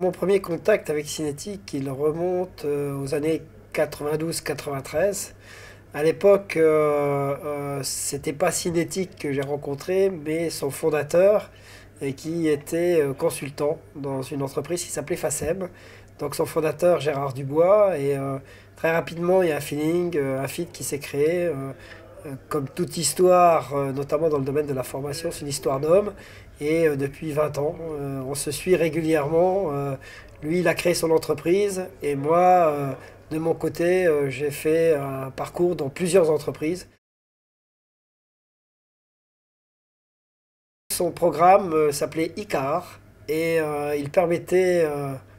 Mon premier contact avec Cinétique, il remonte aux années 92-93. À l'époque, c'était pas Cinétique que j'ai rencontré, mais son fondateur, et qui était consultant dans une entreprise qui s'appelait FACEM. Donc son fondateur, Gérard Dubois, et très rapidement, il y a un feeling, un fit qui s'est créé. Comme toute histoire, notamment dans le domaine de la formation, c'est une histoire d'homme. Et depuis 20 ans, on se suit régulièrement. Lui, il a créé son entreprise et moi, de mon côté, j'ai fait un parcours dans plusieurs entreprises. Son programme s'appelait ICAR et il permettait,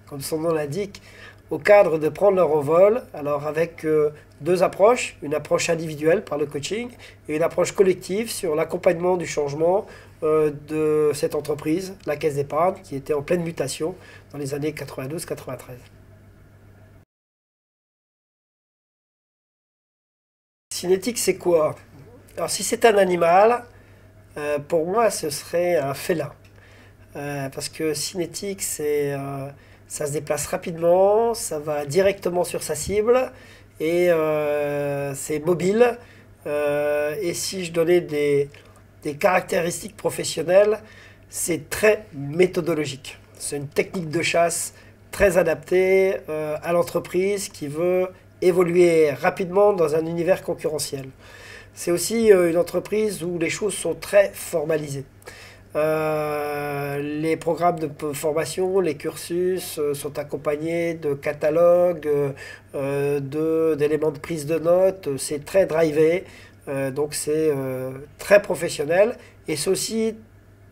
comme son nom l'indique, aux cadres de prendre leur envol, alors avec deux approches, une approche individuelle par le coaching et une approche collective sur l'accompagnement du changement de cette entreprise, la Caisse d'épargne, qui était en pleine mutation dans les années 92-93. Cinétique, c'est quoi? Alors si c'est un animal, pour moi ce serait un félin. Parce que cinétique, ça se déplace rapidement, ça va directement sur sa cible et c'est mobile. Et si je donnais des caractéristiques professionnelles, c'est très méthodologique. C'est une technique de chasse très adaptée à l'entreprise qui veut évoluer rapidement dans un univers concurrentiel. C'est aussi une entreprise où les choses sont très formalisées. Les programmes de formation, les cursus sont accompagnés de catalogues, d'éléments de prise de notes. C'est très drivé, donc c'est très professionnel et c'est aussi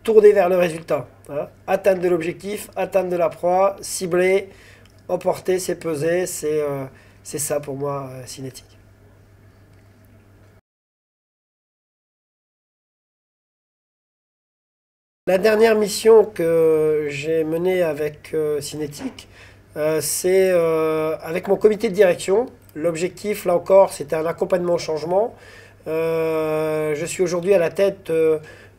tourné vers le résultat, hein. Atteindre de l'objectif, atteindre de la proie, cibler, emporter, c'est peser, c'est ça pour moi, cinétique. La dernière mission que j'ai menée avec Cinétique, c'est avec mon comité de direction. L'objectif, là encore, c'était un accompagnement au changement. Je suis aujourd'hui à la tête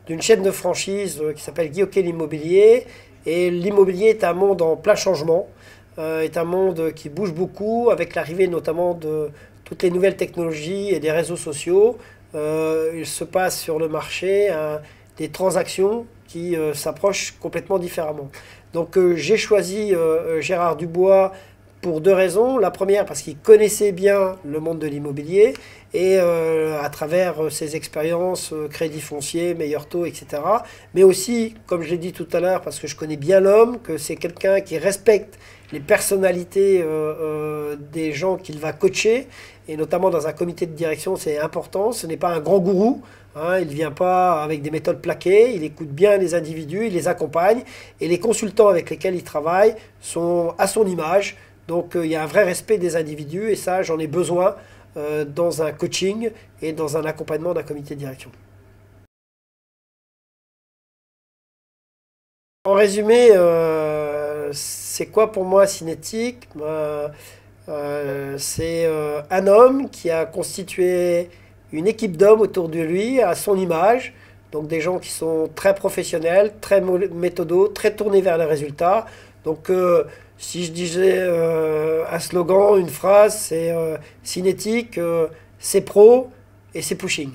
d'une chaîne de franchise qui s'appelle Guy Hockey l'immobilier. Et l'immobilier est un monde en plein changement, est un monde qui bouge beaucoup avec l'arrivée notamment de toutes les nouvelles technologies et des réseaux sociaux. Il se passe sur le marché des transactions qui s'approchent complètement différemment. Donc j'ai choisi Gérard Dubois pour deux raisons. La première, parce qu'il connaissait bien le monde de l'immobilier et à travers ses expériences, crédit foncier, meilleur taux, etc. Mais aussi, comme je l'ai dit tout à l'heure, parce que je connais bien l'homme, que c'est quelqu'un qui respecte les personnalités des gens qu'il va coacher, et notamment dans un comité de direction, c'est important. Ce n'est pas un grand gourou, hein, il ne vient pas avec des méthodes plaquées, il écoute bien les individus, il les accompagne, et les consultants avec lesquels il travaille sont à son image. Donc il y a un vrai respect des individus, et ça, j'en ai besoin dans un coaching et dans un accompagnement d'un comité de direction. En résumé, c'est quoi pour moi Cinétique? C'est un homme qui a constitué une équipe d'hommes autour de lui à son image, donc des gens qui sont très professionnels, très méthodos, très tournés vers les résultats. Donc si je disais un slogan, une phrase, c'est cinétique, c'est pro et c'est pushing.